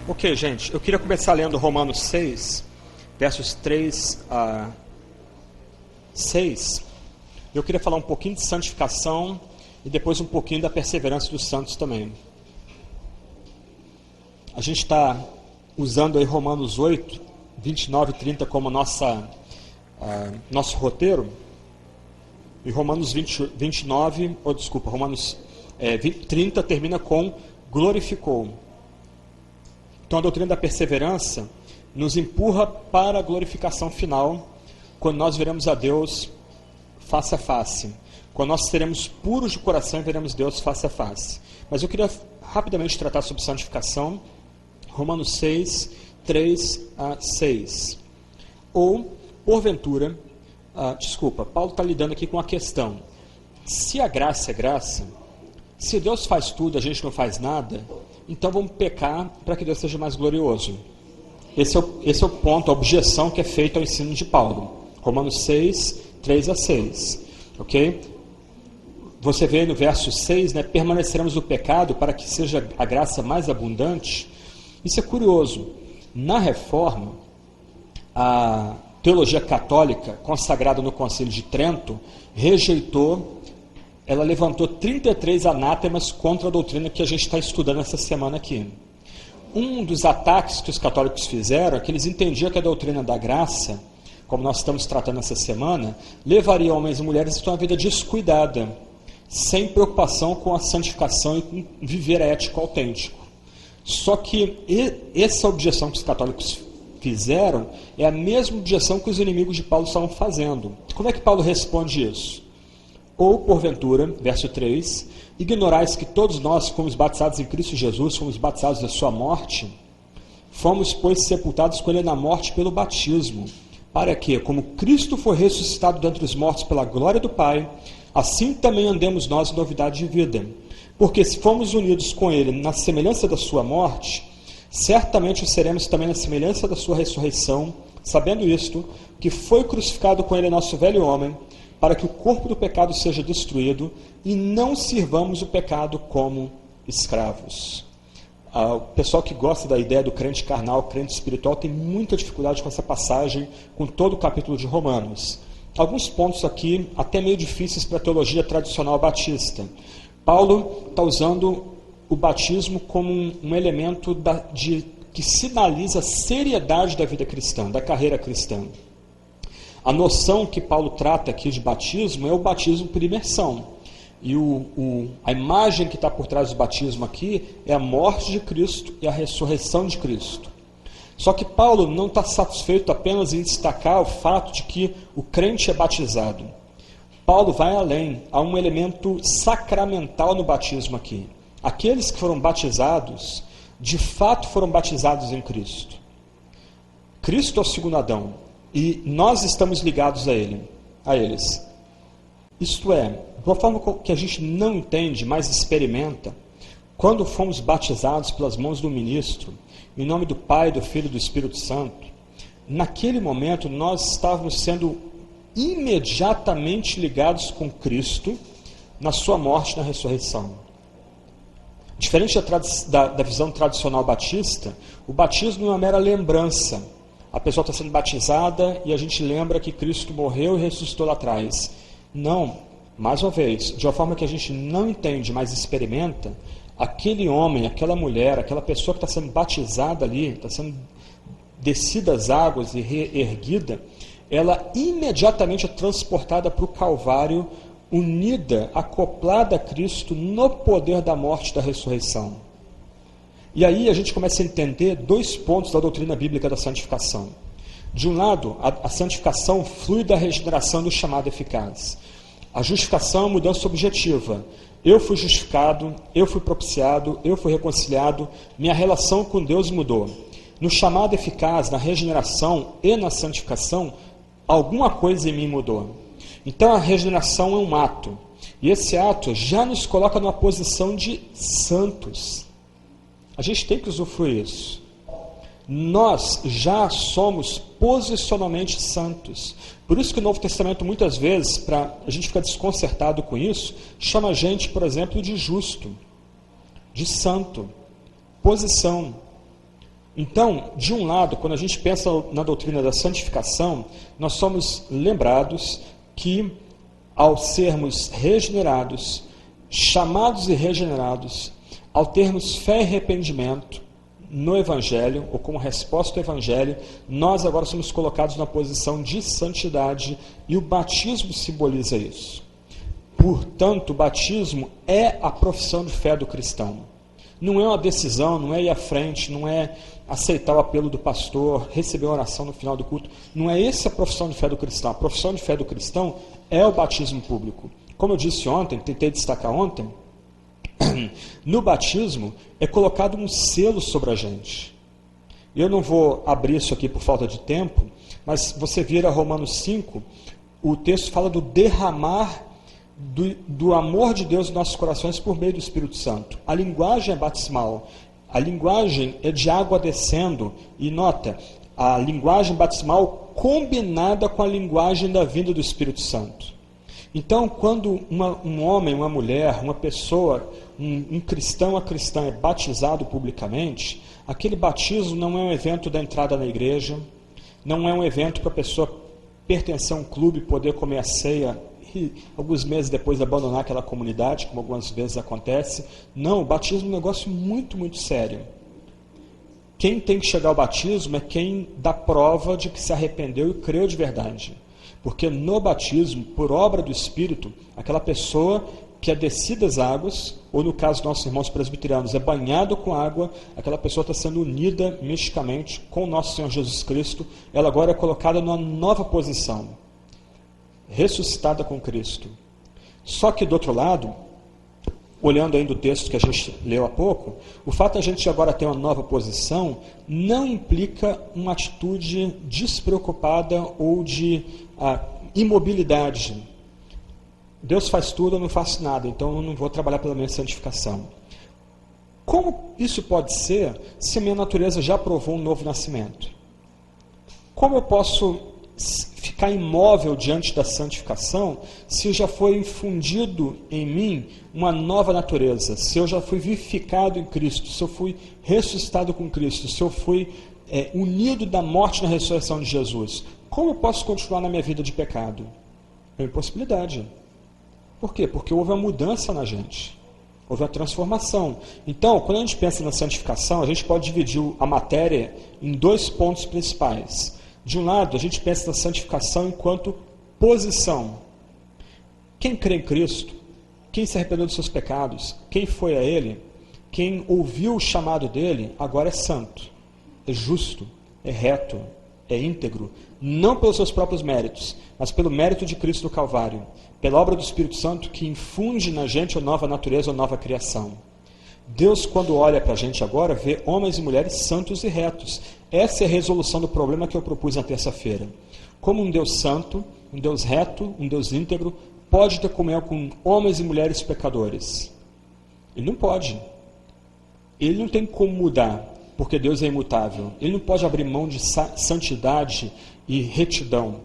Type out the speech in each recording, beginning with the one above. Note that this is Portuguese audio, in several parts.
Ok, gente, eu queria começar lendo Romanos 6, versos 3 a 6. Eu queria falar um pouquinho de santificação e depois um pouquinho da perseverança dos santos também. A gente está usando aí Romanos 8, 29 e 30 como nosso roteiro. E Romanos 30 termina com glorificou. Então a doutrina da perseverança nos empurra para a glorificação final, quando nós veremos a Deus face a face. Quando nós seremos puros de coração e veremos Deus face a face. Mas eu queria rapidamente tratar sobre santificação. Romanos 6, 3 a 6. Ou, porventura, Paulo está lidando aqui com a questão: se a graça é graça, se Deus faz tudo, a gente não faz nada, então vamos pecar para que Deus seja mais glorioso. Esse é o ponto, a objeção que é feita ao ensino de Paulo. Romanos 6, 3 a 6. Ok? Você vê no verso 6, permaneceremos no pecado para que seja a graça mais abundante. Isso é curioso. Na Reforma, a teologia católica, consagrada no Concílio de Trento, ela levantou 33 anátemas contra a doutrina que a gente está estudando essa semana aqui. Um dos ataques que os católicos fizeram é que eles entendiam que a doutrina da graça, como nós estamos tratando essa semana, levaria homens e mulheres a ter uma vida descuidada, sem preocupação com a santificação e com viver ético autêntico. Só que essa objeção que os católicos fizeram é a mesma objeção que os inimigos de Paulo estavam fazendo. Como é que Paulo responde isso? Ou, porventura, verso 3, ignorais que todos nós que fomos batizados em Cristo Jesus, fomos batizados da sua morte, fomos, pois, sepultados com ele na morte pelo batismo, para que, como Cristo foi ressuscitado dentre os mortos pela glória do Pai, assim também andemos nós em novidade de vida. Porque se fomos unidos com ele na semelhança da sua morte, certamente o seremos também na semelhança da sua ressurreição, sabendo isto, que foi crucificado com ele nosso velho homem, para que o corpo do pecado seja destruído e não sirvamos o pecado como escravos. O pessoal que gosta da ideia do crente carnal, crente espiritual, tem muita dificuldade com essa passagem, com todo o capítulo de Romanos. Alguns pontos aqui, até meio difíceis para a teologia tradicional batista. Paulo está usando o batismo como um elemento que sinaliza a seriedade da vida cristã, da carreira cristã. A noção que Paulo trata aqui de batismo é o batismo por imersão. E a imagem que está por trás do batismo aqui é a morte de Cristo e a ressurreição de Cristo. Só que Paulo não está satisfeito apenas em destacar o fato de que o crente é batizado. Paulo vai além, há um elemento sacramental no batismo aqui. Aqueles que foram batizados, de fato foram batizados em Cristo. Cristo é o segundo Adão. E nós estamos ligados a eles. Isto é, de uma forma que a gente não entende, mas experimenta, quando fomos batizados pelas mãos do ministro, em nome do Pai, do Filho e do Espírito Santo, naquele momento nós estávamos sendo imediatamente ligados com Cristo na sua morte e na ressurreição. Diferente da visão tradicional batista, o batismo não é uma mera lembrança. A pessoa está sendo batizada e a gente lembra que Cristo morreu e ressuscitou lá atrás. Não, mais uma vez, de uma forma que a gente não entende, mas experimenta, aquele homem, aquela mulher, aquela pessoa que está sendo batizada ali, está sendo descida as águas e reerguida, ela imediatamente é transportada para o Calvário, unida, acoplada a Cristo no poder da morte e da ressurreição. E aí a gente começa a entender dois pontos da doutrina bíblica da santificação. De um lado, a santificação flui da regeneração do chamado eficaz. A justificação é uma mudança objetiva. Eu fui justificado, eu fui propiciado, eu fui reconciliado, minha relação com Deus mudou. No chamado eficaz, na regeneração e na santificação, alguma coisa em mim mudou. Então a regeneração é um ato. E esse ato já nos coloca numa posição de santos. A gente tem que usufruir isso. Nós já somos posicionalmente santos. Por isso que o Novo Testamento, muitas vezes, para a gente ficar desconcertado com isso, chama a gente, por exemplo, de justo, de santo, posição. Então, de um lado, quando a gente pensa na doutrina da santificação, nós somos lembrados que, ao sermos regenerados, chamados e regenerados, ao termos fé e arrependimento no Evangelho, ou como resposta ao Evangelho, nós agora somos colocados na posição de santidade, e o batismo simboliza isso. Portanto, o batismo é a profissão de fé do cristão. Não é uma decisão, não é ir à frente, não é aceitar o apelo do pastor, receber uma oração no final do culto. Não é essa a profissão de fé do cristão. A profissão de fé do cristão é o batismo público. Como eu disse ontem, tentei destacar ontem, no batismo é colocado um selo sobre a gente. Eu não vou abrir isso aqui por falta de tempo, mas você vira Romanos 5, o texto fala do derramar do amor de Deus em nossos corações por meio do Espírito Santo. A linguagem é batismal, a linguagem é de água descendo, e nota, a linguagem batismal combinada com a linguagem da vinda do Espírito Santo. Então, quando um homem, uma mulher, uma pessoa, um cristão, a cristã é batizado publicamente, aquele batismo não é um evento da entrada na igreja, não é um evento para a pessoa pertencer a um clube, poder comer a ceia e alguns meses depois abandonar aquela comunidade, como algumas vezes acontece. Não, o batismo é um negócio muito, muito sério. Quem tem que chegar ao batismo é quem dá prova de que se arrependeu e creu de verdade. Porque no batismo, por obra do Espírito, aquela pessoa que é descida as águas, ou no caso dos nossos irmãos presbiterianos, é banhado com água, aquela pessoa está sendo unida misticamente com o nosso Senhor Jesus Cristo, ela agora é colocada numa nova posição, ressuscitada com Cristo. Só que do outro lado, olhando ainda o texto que a gente leu há pouco, o fato de a gente agora ter uma nova posição não implica uma atitude despreocupada ou de imobilidade. Deus faz tudo, eu não faço nada, então eu não vou trabalhar pela minha santificação. Como isso pode ser se a minha natureza já provou um novo nascimento? Como eu posso ficar imóvel diante da santificação se já foi infundido em mim uma nova natureza, se eu já fui vivificado em Cristo, se eu fui ressuscitado com Cristo, se eu fui unido da morte na ressurreição de Jesus? Como eu posso continuar na minha vida de pecado? É uma impossibilidade. Por quê? Porque houve uma mudança na gente. Houve uma transformação. Então, quando a gente pensa na santificação, a gente pode dividir a matéria em dois pontos principais. De um lado, a gente pensa na santificação enquanto posição. Quem crê em Cristo, quem se arrependeu dos seus pecados, quem foi a Ele, quem ouviu o chamado dele, agora é santo, é justo, é reto, é íntegro, não pelos seus próprios méritos, mas pelo mérito de Cristo do Calvário, pela obra do Espírito Santo que infunde na gente a nova natureza, a nova criação. Deus, quando olha para a gente agora, vê homens e mulheres santos e retos. Essa é a resolução do problema que eu propus na terça-feira. Como um Deus santo, um Deus reto, um Deus íntegro, pode ter comunhão com homens e mulheres pecadores? Ele não pode. Ele não tem como mudar, porque Deus é imutável. Ele não pode abrir mão de santidade e retidão.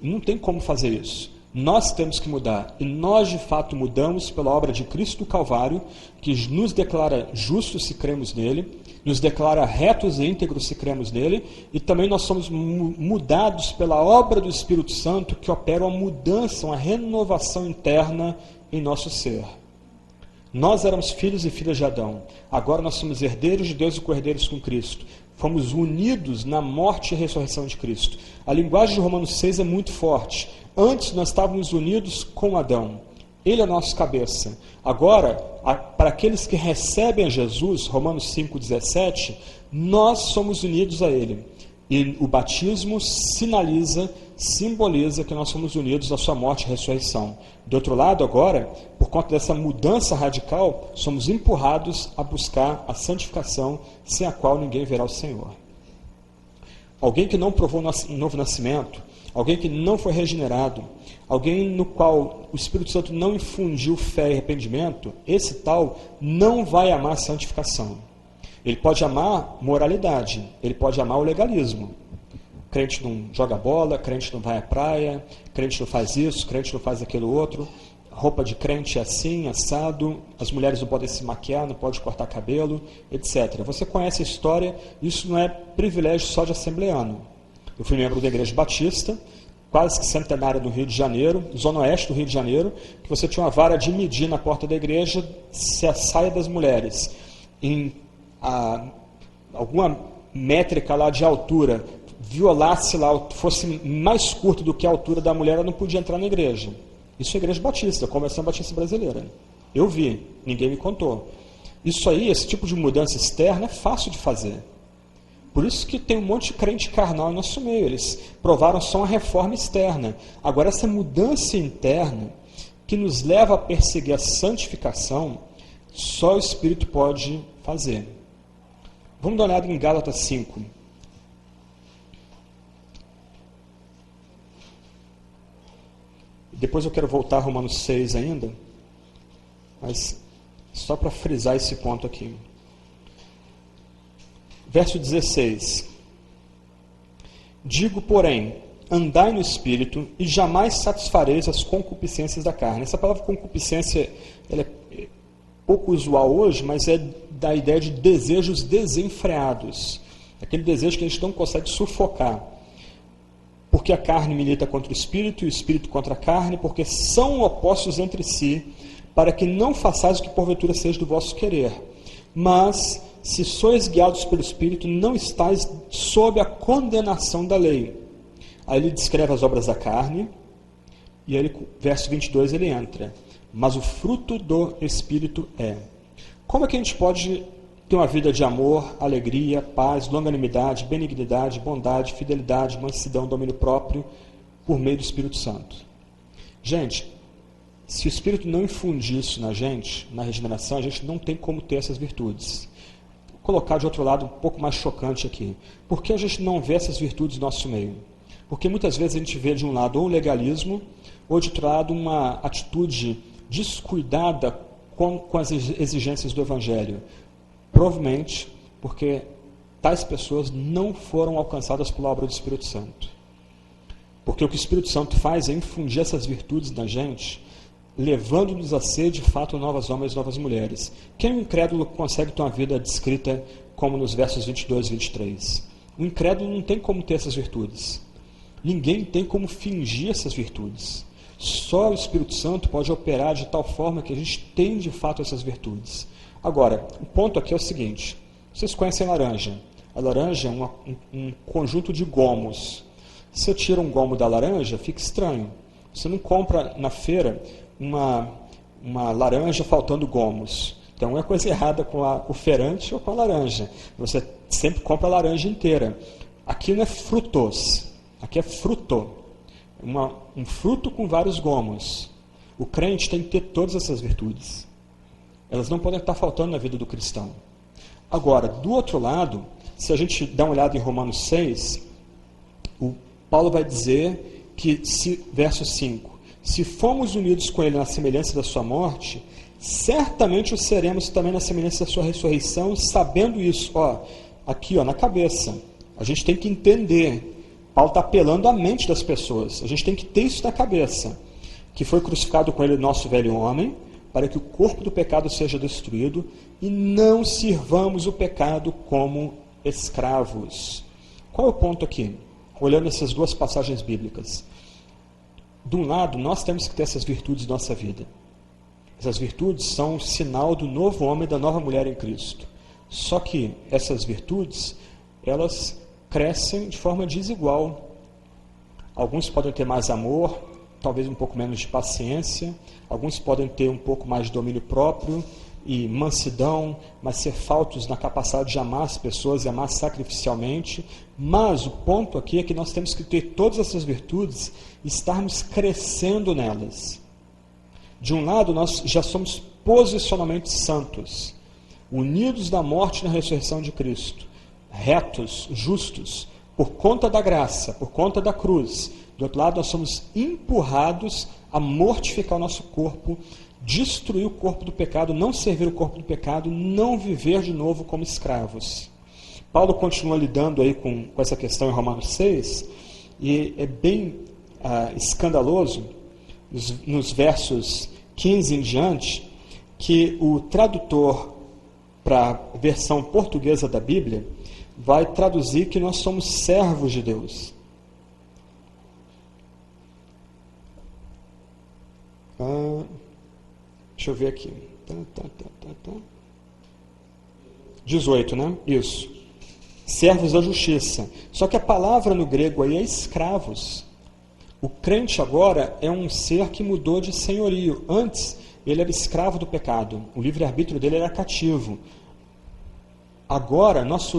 Não tem como fazer isso. Nós temos que mudar, e nós de fato mudamos pela obra de Cristo do Calvário, que nos declara justos se cremos nele, nos declara retos e íntegros se cremos nele, e também nós somos mudados pela obra do Espírito Santo, que opera uma mudança, uma renovação interna em nosso ser. Nós éramos filhos e filhas de Adão, agora nós somos herdeiros de Deus e co-herdeiros com Cristo. Fomos unidos na morte e ressurreição de Cristo. A linguagem de Romanos 6 é muito forte. Antes nós estávamos unidos com Adão. Ele é a nossa cabeça. Agora, para aqueles que recebem a Jesus, Romanos 5,17, nós somos unidos a Ele. E o batismo simboliza que nós somos unidos à sua morte e ressurreição. Do outro lado, agora, por conta dessa mudança radical, somos empurrados a buscar a santificação, sem a qual ninguém verá o Senhor. Alguém que não provou um novo nascimento, alguém que não foi regenerado, alguém no qual o Espírito Santo não infundiu fé e arrependimento, esse tal não vai amar a santificação. Ele pode amar moralidade, ele pode amar o legalismo. Crente não joga bola, crente não vai à praia, crente não faz isso, crente não faz aquilo outro. roupa de crente é assim, assado, as mulheres não podem se maquiar, não podem cortar cabelo, etc. Você conhece a história, isso não é privilégio só de assembleano. Eu fui membro da Igreja Batista, quase que centenária no Rio de Janeiro, zona oeste do Rio de Janeiro, que você tinha uma vara de medir na porta da igreja se a saia das mulheres em alguma métrica lá de altura violasse lá, fosse mais curto do que a altura da mulher, ela não podia entrar na igreja. Isso é Igreja Batista, Convenção Batista Brasileira. Eu vi, ninguém me contou. Isso aí, esse tipo de mudança externa é fácil de fazer. Por isso que tem um monte de crente carnal em nosso meio. Eles provaram só uma reforma externa. Agora, essa mudança interna, que nos leva a perseguir a santificação, só o Espírito pode fazer. Vamos dar uma olhada em Gálatas 5. Depois eu quero voltar a Romanos 6 ainda, mas só para frisar esse ponto aqui. Verso 16. Digo, porém, andai no Espírito e jamais satisfareis as concupiscências da carne. Essa palavra concupiscência ela é pouco usual hoje, mas é da ideia de desejos desenfreados. Aquele desejo que a gente não consegue sufocar. Porque a carne milita contra o Espírito e o Espírito contra a carne, porque são opostos entre si, para que não façais o que porventura seja do vosso querer. Mas, se sois guiados pelo Espírito, não estáis sob a condenação da lei. Aí ele descreve as obras da carne, e aí, verso 22, ele entra. Mas o fruto do Espírito é. Como é que a gente pode ter uma vida de amor, alegria, paz, longanimidade, benignidade, bondade, fidelidade, mansidão, domínio próprio, por meio do Espírito Santo? Gente, se o Espírito não infundir isso na gente, na regeneração, a gente não tem como ter essas virtudes. Vou colocar de outro lado um pouco mais chocante aqui. Por que a gente não vê essas virtudes no nosso meio? Porque muitas vezes a gente vê de um lado ou um legalismo, ou de outro lado uma atitude descuidada com as exigências do Evangelho. Provavelmente porque tais pessoas não foram alcançadas pela obra do Espírito Santo. Porque o que o Espírito Santo faz é infundir essas virtudes na gente, levando-nos a ser, de fato, novos homens e novas mulheres. Quem é um incrédulo consegue ter uma vida descrita como nos versos 22 e 23? O incrédulo não tem como ter essas virtudes. Ninguém tem como fingir essas virtudes. Só o Espírito Santo pode operar de tal forma que a gente tem, de fato, essas virtudes. Agora, o ponto aqui é o seguinte. Vocês conhecem a laranja. A laranja é um conjunto de gomos. Se você tira um gomo da laranja, fica estranho. Você não compra na feira uma laranja faltando gomos. Então, é coisa errada com o feirante ou com a laranja. Você sempre compra a laranja inteira. Aqui não é frutos, aqui é fruto. Um fruto com vários gomos. O crente tem que ter todas essas virtudes. Elas não podem estar faltando na vida do cristão. Agora, do outro lado, se a gente dá uma olhada em Romanos 6, o Paulo vai dizer que, verso 5, se fomos unidos com ele na semelhança da sua morte, certamente o seremos também na semelhança da sua ressurreição, sabendo isso, aqui na cabeça. A gente tem que entender. Paulo está apelando à mente das pessoas. A gente tem que ter isso na cabeça. Que foi crucificado com ele o nosso velho homem, para que o corpo do pecado seja destruído, e não sirvamos o pecado como escravos. Qual é o ponto aqui? Olhando essas duas passagens bíblicas. De um lado, nós temos que ter essas virtudes na nossa vida. Essas virtudes são o sinal do novo homem e da nova mulher em Cristo. Só que essas virtudes, elas crescem de forma desigual. Alguns podem ter mais amor, talvez um pouco menos de paciência. Alguns podem ter um pouco mais de domínio próprio e mansidão, mas ser faltos na capacidade de amar as pessoas e amar sacrificialmente. Mas o ponto aqui é que nós temos que ter todas essas virtudes e estarmos crescendo nelas. De um lado, nós já somos posicionalmente santos, unidos na morte e na ressurreição de Cristo, retos, justos, por conta da graça, por conta da cruz. Do outro lado, nós somos empurrados a mortificar o nosso corpo, destruir o corpo do pecado, não servir o corpo do pecado, não viver de novo como escravos. Paulo continua lidando aí com essa questão em Romanos 6, e é bem escandaloso, nos versos 15 em diante, que o tradutor para a versão portuguesa da Bíblia vai traduzir que nós somos servos de Deus. Deixa eu ver aqui. 18, né? Isso. Servos da justiça. Só que a palavra no grego aí é escravos. O crente agora é um ser que mudou de senhorio. Antes, ele era escravo do pecado. O livre-arbítrio dele era cativo. Agora, nós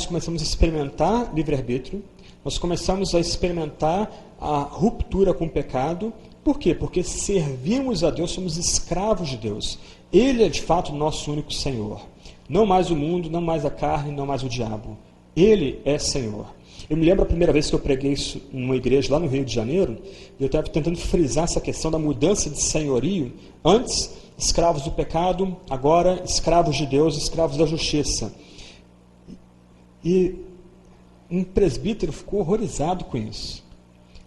começamos a experimentar livre-arbítrio. Nós começamos a experimentar a ruptura com o pecado. Por quê? Porque servimos a Deus, somos escravos de Deus. Ele é, de fato, o nosso único Senhor. Não mais o mundo, não mais a carne, não mais o diabo. Ele é Senhor. Eu me lembro a primeira vez que eu preguei isso numa igreja lá no Rio de Janeiro, e eu estava tentando frisar essa questão da mudança de senhorio. Antes, escravos do pecado, agora, escravos de Deus, escravos da justiça. E um presbítero ficou horrorizado com isso.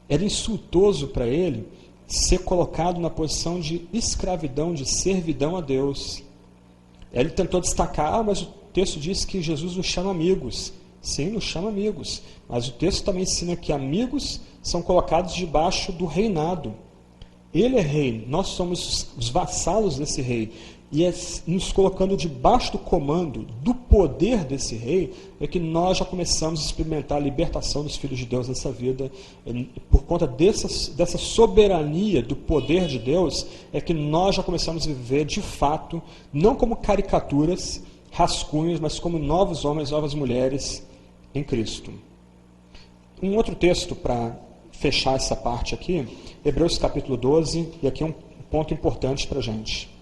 Era insultoso para ele ser colocado na posição de escravidão, de servidão a Deus. Ele tentou destacar, mas o texto diz que Jesus nos chama amigos. Sim, nos chama amigos. Mas o texto também ensina que amigos são colocados debaixo do reinado. Ele é rei, nós somos os vassalos desse rei. E é nos colocando debaixo do comando, do poder desse rei, é que nós já começamos a experimentar a libertação dos filhos de Deus nessa vida. Por conta dessa soberania do poder de Deus, é que nós já começamos a viver de fato, não como caricaturas, rascunhos, mas como novos homens, novas mulheres em Cristo. Um outro texto para fechar essa parte aqui, Hebreus capítulo 12, e aqui é um ponto importante para a gente.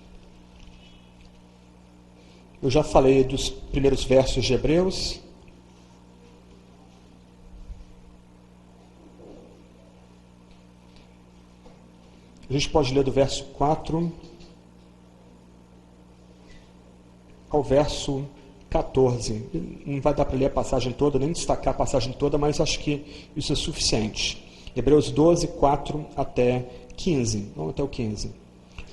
Eu já falei dos primeiros versos de Hebreus. A gente pode ler do verso 4 ao verso 14. Não vai dar para ler a passagem toda, nem destacar a passagem toda, mas acho que isso é suficiente. Hebreus 12, 4 até 15. Vamos até o 15.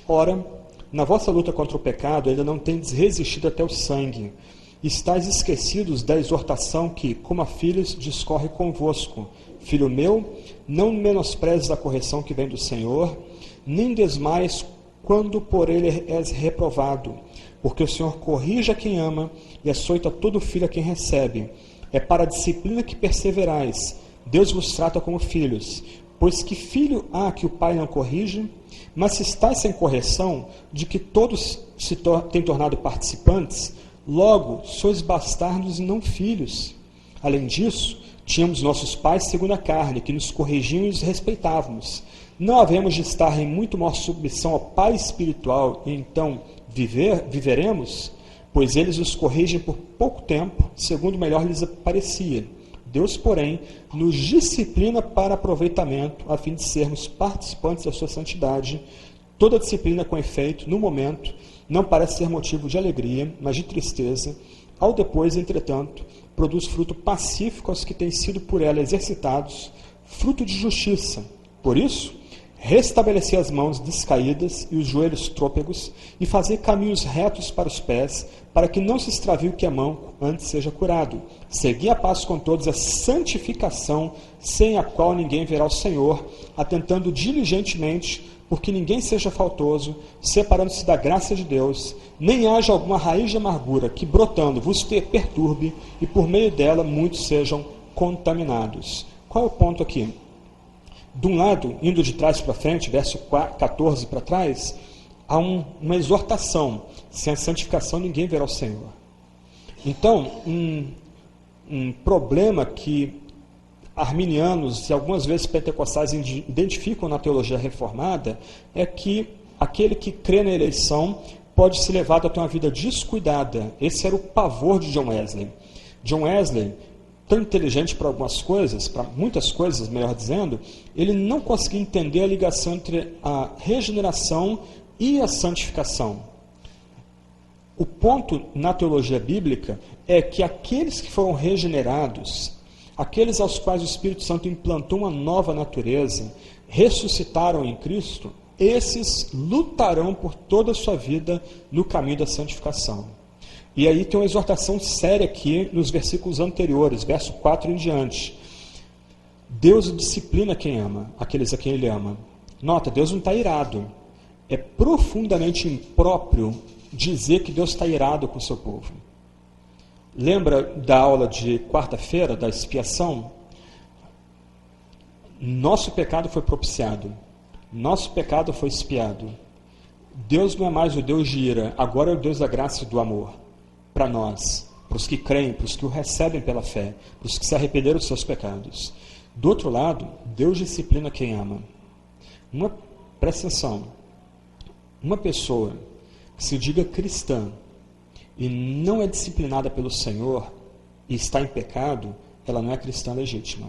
Ora, na vossa luta contra o pecado, ainda não tendes resistido até o sangue. Estais esquecidos da exortação que, como a filhos, discorre convosco. Filho meu, não menosprezes a correção que vem do Senhor, nem desmaies quando por ele és reprovado. Porque o Senhor corrige a quem ama e açoita todo filho a quem recebe. É para a disciplina que perseverais. Deus vos trata como filhos. Pois que filho há que o pai não corrige? Mas se estáis sem correção, de que todos se têm tornado participantes, logo sois bastardos e não filhos. Além disso, tínhamos nossos pais segundo a carne, que nos corrigiam e os respeitávamos. Não havemos de estar em muito maior submissão ao Pai espiritual, e então viveremos? Pois eles os corrigem por pouco tempo, segundo melhor lhes parecia. Deus, porém, nos disciplina para aproveitamento, a fim de sermos participantes da sua santidade. Toda disciplina, com efeito, no momento, não parece ser motivo de alegria, mas de tristeza. Ao depois, entretanto, produz fruto pacífico aos que têm sido por ela exercitados, fruto de justiça. Por isso, restabelecer as mãos descaídas e os joelhos trôpegos, e fazer caminhos retos para os pés, para que não se extravie o que é manco, antes seja curado. Segui a paz com todos, a santificação, sem a qual ninguém verá o Senhor, atentando diligentemente, porque ninguém seja faltoso, separando-se da graça de Deus, nem haja alguma raiz de amargura que, brotando, vos perturbe, e por meio dela muitos sejam contaminados. Qual é o ponto aqui? De um lado, indo de trás para frente, verso 14 para trás, há uma exortação. Sem a santificação ninguém verá o Senhor. Então, um problema que arminianos e algumas vezes pentecostais identificam na teologia reformada é que aquele que crê na eleição pode ser levado a ter uma vida descuidada. Esse era o pavor de John Wesley. John Wesley, tão inteligente para algumas coisas, para muitas coisas, melhor dizendo, ele não conseguia entender a ligação entre a regeneração e a santificação. O ponto na teologia bíblica é que aqueles que foram regenerados, aqueles aos quais o Espírito Santo implantou uma nova natureza, ressuscitaram em Cristo, esses lutarão por toda a sua vida no caminho da santificação. E aí tem uma exortação séria aqui nos versículos anteriores, verso 4 em diante. Deus disciplina quem ama, aqueles a quem Ele ama. Nota, Deus não está irado. É profundamente impróprio dizer que Deus está irado com o seu povo. Lembra da aula de quarta-feira, da expiação? Nosso pecado foi propiciado. Nosso pecado foi expiado. Deus não é mais o Deus de ira, agora é o Deus da graça e do amor. Para nós, para os que creem, para os que o recebem pela fé, para os que se arrependeram dos seus pecados. Do outro lado, Deus disciplina quem ama. Presta atenção, uma pessoa que se diga cristã e não é disciplinada pelo Senhor e está em pecado, ela não é cristã legítima.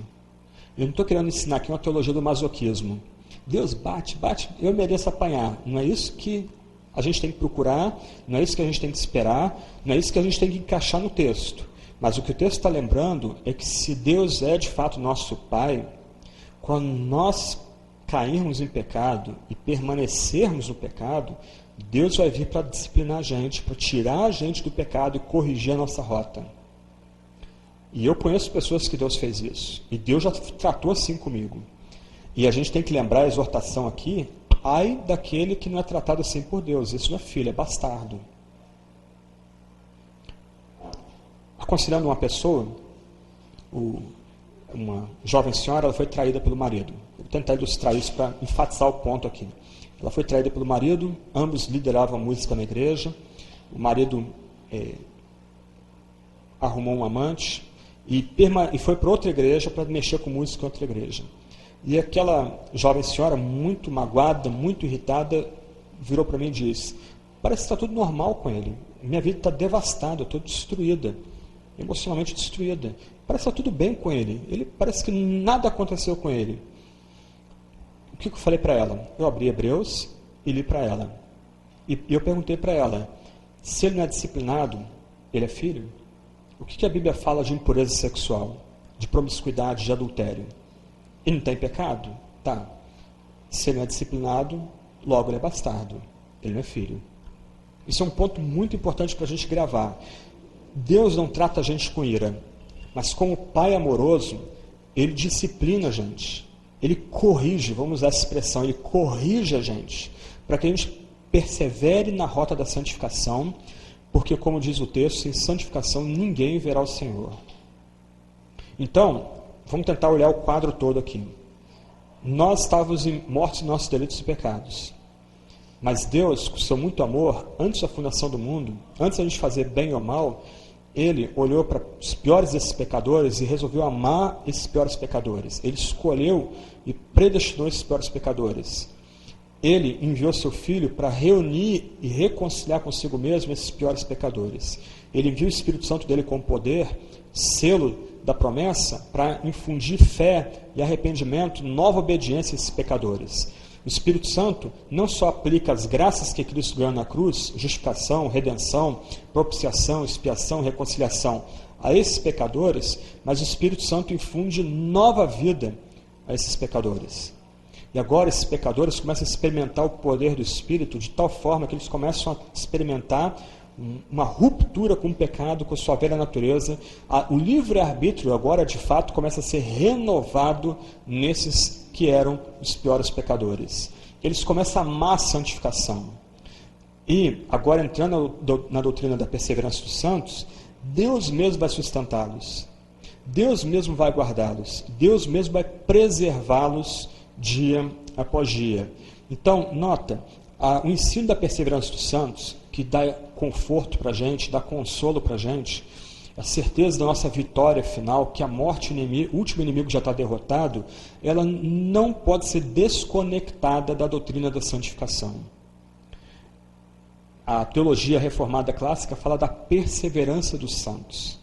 Eu não estou querendo ensinar aqui uma teologia do masoquismo. Deus bate, eu mereço apanhar. Não é isso que a gente tem que procurar, não é isso que a gente tem que esperar, não é isso que a gente tem que encaixar no texto. Mas o que o texto está lembrando é que se Deus é de fato nosso Pai, quando nós cairmos em pecado e permanecermos no pecado, Deus vai vir para disciplinar a gente, para tirar a gente do pecado e corrigir a nossa rota. E eu conheço pessoas que Deus fez isso. E Deus já tratou assim comigo. E a gente tem que lembrar a exortação aqui, ai daquele que não é tratado assim por Deus. Isso não é filho, é bastardo. Aconselhando uma pessoa, uma jovem senhora, ela foi traída pelo marido. Vou tentar ilustrar isso para enfatizar o ponto aqui. Ela foi traída pelo marido, ambos lideravam música na igreja, o marido arrumou um amante e foi para outra igreja para mexer com música em outra igreja. E aquela jovem senhora, muito magoada, muito irritada, virou para mim e disse: parece que está tudo normal com ele, minha vida está devastada, eu estou destruída, emocionalmente destruída, parece que está tudo bem com ele, parece que nada aconteceu com ele. O que eu falei para ela? Eu abri Hebreus e li para ela. E eu perguntei para ela, se ele não é disciplinado, ele é filho? O que a Bíblia fala de impureza sexual, de promiscuidade, de adultério? Ele não tem pecado? Tá. Se ele não é disciplinado, logo ele é bastardo. Ele não é filho. Isso é um ponto muito importante para a gente gravar. Deus não trata a gente com ira, mas como Pai amoroso, Ele disciplina a gente. Ele corrige, vamos usar essa expressão, Ele corrige a gente, para que a gente persevere na rota da santificação, porque, como diz o texto, sem santificação ninguém verá o Senhor. Então, vamos tentar olhar o quadro todo aqui. Nós estávamos mortos em nossos delitos e pecados. Mas Deus, com seu muito amor, antes da fundação do mundo, antes da gente fazer bem ou mal, Ele olhou para os piores desses pecadores e resolveu amar esses piores pecadores. Ele escolheu e predestinou esses piores pecadores. Ele enviou seu Filho para reunir e reconciliar consigo mesmo esses piores pecadores. Ele enviou o Espírito Santo dele com poder, selo da promessa, para infundir fé e arrependimento, nova obediência a esses pecadores. O Espírito Santo não só aplica as graças que Cristo ganhou na cruz, justificação, redenção, propiciação, expiação, reconciliação, a esses pecadores, mas o Espírito Santo infunde nova vida a esses pecadores. E agora esses pecadores começam a experimentar o poder do Espírito de tal forma que eles começam a experimentar uma ruptura com o pecado, com a sua velha natureza. O livre-arbítrio agora, de fato, começa a ser renovado nesses que eram os piores pecadores. Eles começam a amar a santificação. E, agora entrando na doutrina da perseverança dos santos, Deus mesmo vai sustentá-los. Deus mesmo vai guardá-los. Deus mesmo vai preservá-los dia após dia. Então, nota, o ensino da perseverança dos santos, que dá conforto para a gente, dá consolo para a gente, a certeza da nossa vitória final, que a morte, o último inimigo já está derrotado, ela não pode ser desconectada da doutrina da santificação. A teologia reformada clássica fala da perseverança dos santos.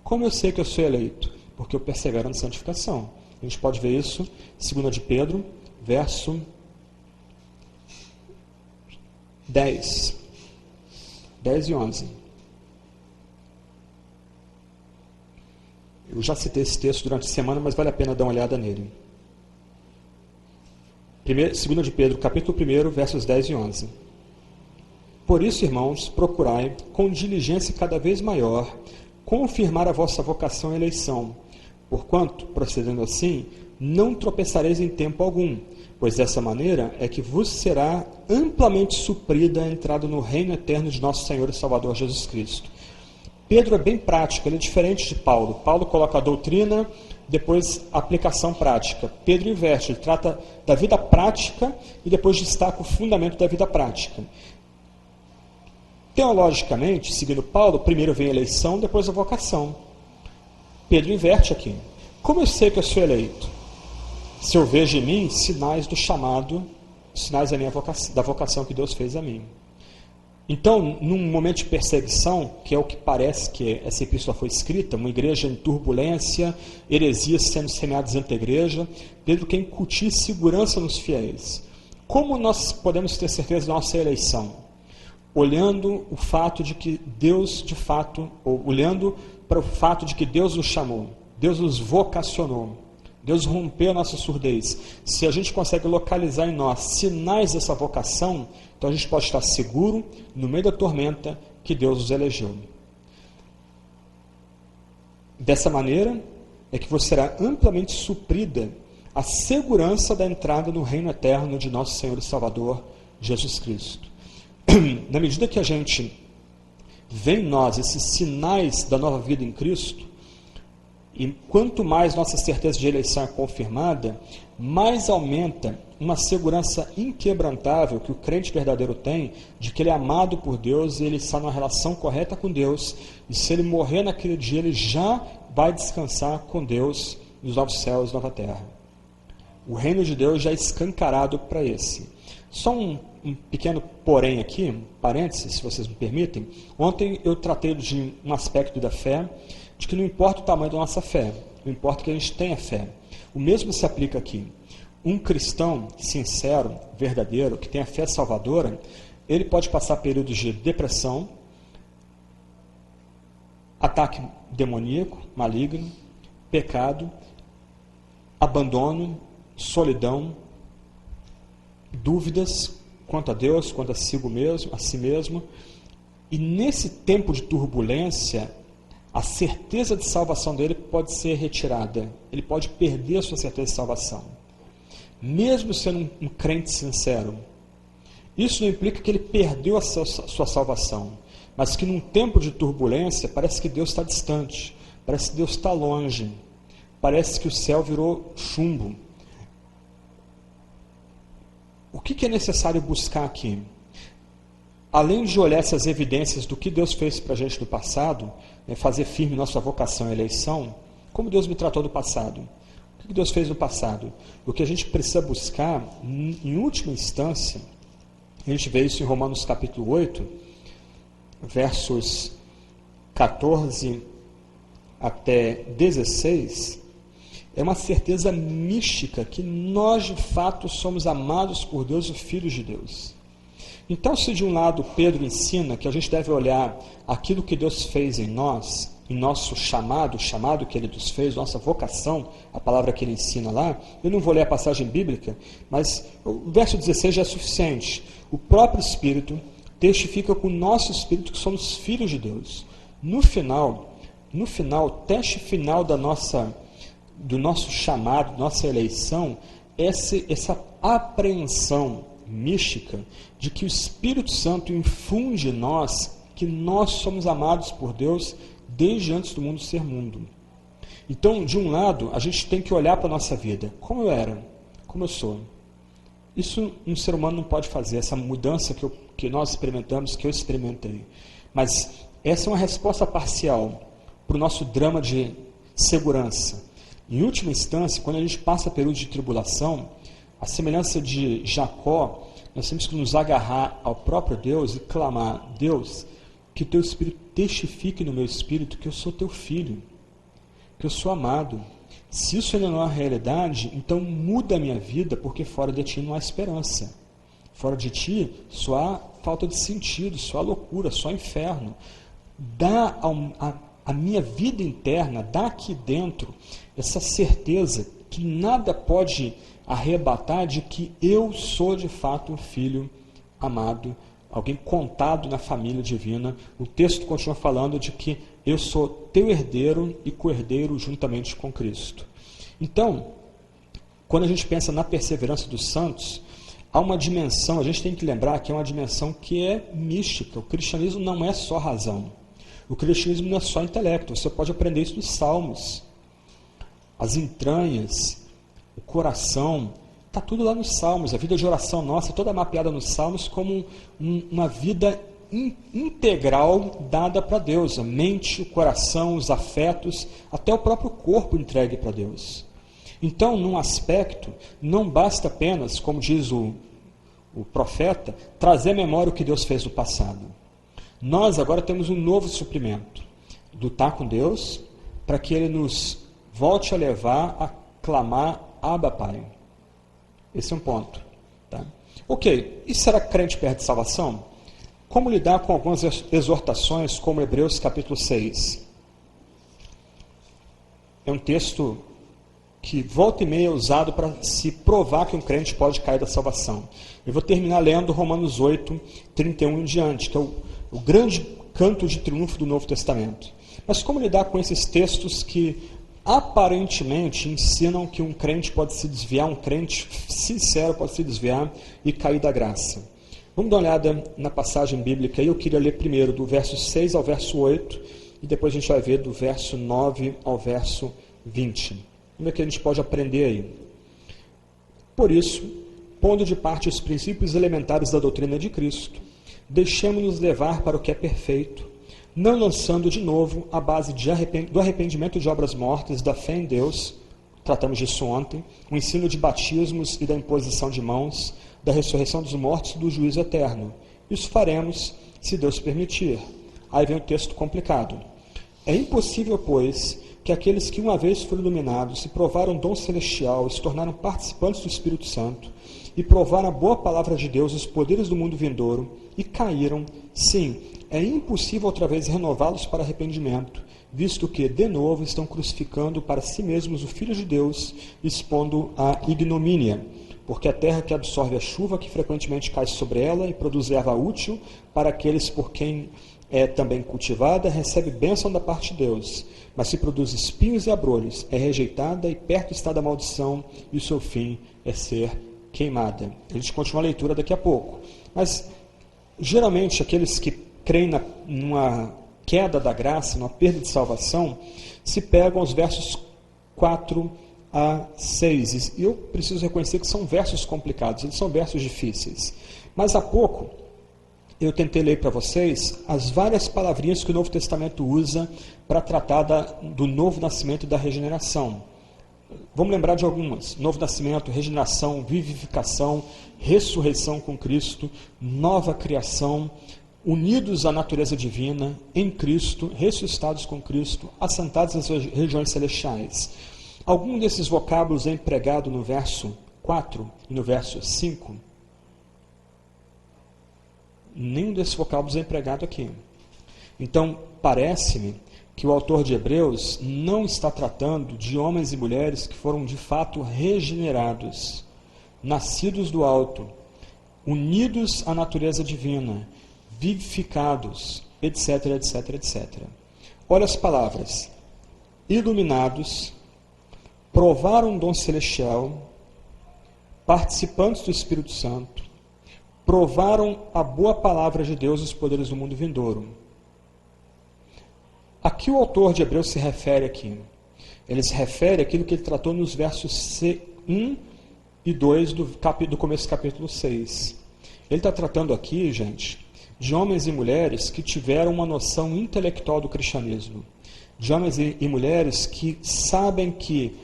Como eu sei que eu sou eleito? Porque eu persevero na santificação. A gente pode ver isso em 2 de Pedro, verso 10 e 11. Eu já citei esse texto durante a semana, mas vale a pena dar uma olhada nele. 2 de Pedro, capítulo 1, versos 10 e 11. Por isso, irmãos, procurai, com diligência cada vez maior, confirmar a vossa vocação e eleição, porquanto, procedendo assim, não tropeçareis em tempo algum, pois dessa maneira é que vos será amplamente suprida a entrada no reino eterno de nosso Senhor e Salvador Jesus Cristo. Pedro é bem prático, ele é diferente de Paulo. Paulo coloca a doutrina, depois a aplicação prática. Pedro inverte, ele trata da vida prática e depois destaca o fundamento da vida prática. Teologicamente, seguindo Paulo, primeiro vem a eleição, depois a vocação. Pedro inverte aqui. Como eu sei que eu sou eleito? Se eu vejo em mim sinais do chamado, sinais da vocação que Deus fez a mim. Então, num momento de perseguição, que é o que parece que essa epístola foi escrita, uma igreja em turbulência, heresias sendo semeadas entre a igreja, Pedro quer incutir segurança nos fiéis. Como nós podemos ter certeza da nossa eleição? Olhando o fato de que Deus, de fato, ou olhando para o fato de que Deus nos chamou, Deus nos vocacionou, Deus rompeu a nossa surdez. Se a gente consegue localizar em nós sinais dessa vocação, então a gente pode estar seguro, no meio da tormenta, que Deus nos elegeu. Dessa maneira, é que você será amplamente suprida a segurança da entrada no reino eterno de nosso Senhor e Salvador, Jesus Cristo. Na medida que a gente vê em nós esses sinais da nova vida em Cristo, e quanto mais nossa certeza de eleição é confirmada, mais aumenta uma segurança inquebrantável que o crente verdadeiro tem, de que ele é amado por Deus e ele está numa relação correta com Deus, e se ele morrer naquele dia, ele já vai descansar com Deus nos novos céus e nova terra. O reino de Deus já é escancarado para esse. Só um pequeno porém aqui, um parênteses, se vocês me permitem. Ontem eu tratei de um aspecto da fé, de que não importa o tamanho da nossa fé, não importa que a gente tenha fé. O mesmo se aplica aqui. Um cristão sincero, verdadeiro, que tem a fé salvadora, ele pode passar períodos de depressão, ataque demoníaco, maligno, pecado, abandono, solidão, dúvidas quanto a Deus, quanto a si mesmo. E nesse tempo de turbulência, a certeza de salvação dele pode ser retirada. Ele pode perder a sua certeza de salvação. Mesmo sendo um crente sincero. Isso não implica que ele perdeu a sua salvação, mas que num tempo de turbulência parece que Deus está distante, parece que Deus está longe, parece que o céu virou chumbo. O que é necessário buscar aqui? Além de olhar essas evidências do que Deus fez para a gente no passado, fazer firme nossa vocação e eleição, como Deus me tratou no passado? O que Deus fez no passado? O que a gente precisa buscar, em última instância, a gente vê isso em Romanos capítulo 8, versos 14 até 16, é uma certeza mística que nós de fato somos amados por Deus e filhos de Deus. Então, se de um lado Pedro ensina que a gente deve olhar aquilo que Deus fez em nós, em nosso chamado, o chamado que Ele nos fez, nossa vocação, a palavra que Ele ensina lá, eu não vou ler a passagem bíblica, mas o verso 16 já é suficiente. O próprio Espírito testifica com o nosso Espírito que somos filhos de Deus. No final, o teste final do nosso chamado, nossa eleição, essa apreensão mística de que o Espírito Santo infunde em nós que nós somos amados por Deus desde antes do mundo ser mundo. Então, de um lado, a gente tem que olhar para a nossa vida. Como eu era? Como eu sou? Isso um ser humano não pode fazer, essa mudança que nós experimentamos, que eu experimentei. Mas essa é uma resposta parcial para o nosso drama de segurança. Em última instância, quando a gente passa período de tribulação, a semelhança de Jacó, nós temos que nos agarrar ao próprio Deus e clamar: Deus, que o teu Espírito testifique no meu espírito que eu sou teu filho, que eu sou amado. Se isso ainda não é uma realidade, então muda a minha vida, porque fora de ti não há esperança. Fora de ti só há falta de sentido, só há loucura, só há inferno. Dá a minha vida interna, dá aqui dentro essa certeza que nada pode arrebatar de que eu sou de fato um filho amado, alguém contado na família divina. O texto continua falando de que eu sou teu herdeiro e co-herdeiro juntamente com Cristo. Então, quando a gente pensa na perseverança dos santos, há uma dimensão, a gente tem que lembrar que é uma dimensão que é mística. O cristianismo não é só razão. O cristianismo não é só intelecto. Você pode aprender isso nos Salmos. As entranhas, o coração, está tudo lá nos Salmos. A vida de oração nossa, toda mapeada nos Salmos como uma vida integral dada para Deus. A mente, o coração, os afetos, até o próprio corpo entregue para Deus. Então, num aspecto, não basta apenas, como diz o profeta, trazer à memória o que Deus fez no passado. Nós agora temos um novo suprimento. Lutar com Deus para que Ele nos volte a levar a clamar Abba, Pai. Esse é um ponto. Tá? Ok, e será que crente perde salvação? Como lidar com algumas exortações, como Hebreus capítulo 6? É um texto que volta e meia é usado para se provar que um crente pode cair da salvação. Eu vou terminar lendo Romanos 8, 31 em diante, que é o grande canto de triunfo do Novo Testamento. Mas como lidar com esses textos que aparentemente ensinam que um crente pode se desviar, um crente sincero pode se desviar e cair da graça? Vamos dar uma olhada na passagem bíblica aí. Eu queria ler primeiro do verso 6 ao verso 8 e depois a gente vai ver do verso 9 ao verso 20. Como é que a gente pode aprender aí? Por isso, pondo de parte os princípios elementares da doutrina de Cristo, deixemos-nos levar para o que é perfeito, não lançando de novo a base do arrependimento de obras mortas, da fé em Deus, tratamos disso ontem, o ensino de batismos e da imposição de mãos, da ressurreição dos mortos e do juízo eterno. Isso faremos, se Deus permitir. Aí vem o texto complicado. É impossível, pois, que aqueles que uma vez foram iluminados, se provaram dom celestial, se tornaram participantes do Espírito Santo, e provaram a boa palavra de Deus, os poderes do mundo vindouro, e caíram, sim, é impossível outra vez renová-los para arrependimento, visto que, de novo, estão crucificando para si mesmos o Filho de Deus, expondo a ignomínia, porque a terra que absorve a chuva que frequentemente cai sobre ela e produz erva útil para aqueles por quem é também cultivada, recebe bênção da parte de Deus, mas se produz espinhos e abrolhos, é rejeitada e perto está da maldição, e o seu fim é ser queimada. A gente continua a leitura daqui a pouco. Mas, geralmente, aqueles que creem numa queda da graça, numa perda de salvação, se pegam aos versos 4 a 6. E eu preciso reconhecer que são versos complicados, eles são versos difíceis. Mas há pouco, eu tentei ler para vocês as várias palavrinhas que o Novo Testamento usa para tratar do novo nascimento e da regeneração. Vamos lembrar de algumas. Novo nascimento, regeneração, vivificação, ressurreição com Cristo, nova criação, unidos à natureza divina, em Cristo, ressuscitados com Cristo, assentados nas regiões celestiais. Algum desses vocábulos é empregado no verso 4 e no verso 5? Nenhum desses vocábulos é empregado aqui. Então, parece-me que o autor de Hebreus não está tratando de homens e mulheres que foram de fato regenerados, nascidos do alto, unidos à natureza divina, vivificados, etc, etc, etc. Olha as palavras: iluminados, provaram um dom celestial, participantes do Espírito Santo, provaram a boa palavra de Deus e os poderes do mundo vindouro. A que o autor de Hebreus se refere aqui? Ele se refere àquilo que ele tratou nos versos 1 e 2 do começo do capítulo 6. Ele está tratando aqui, gente, de homens e mulheres que tiveram uma noção intelectual do cristianismo. De homens e mulheres que sabem que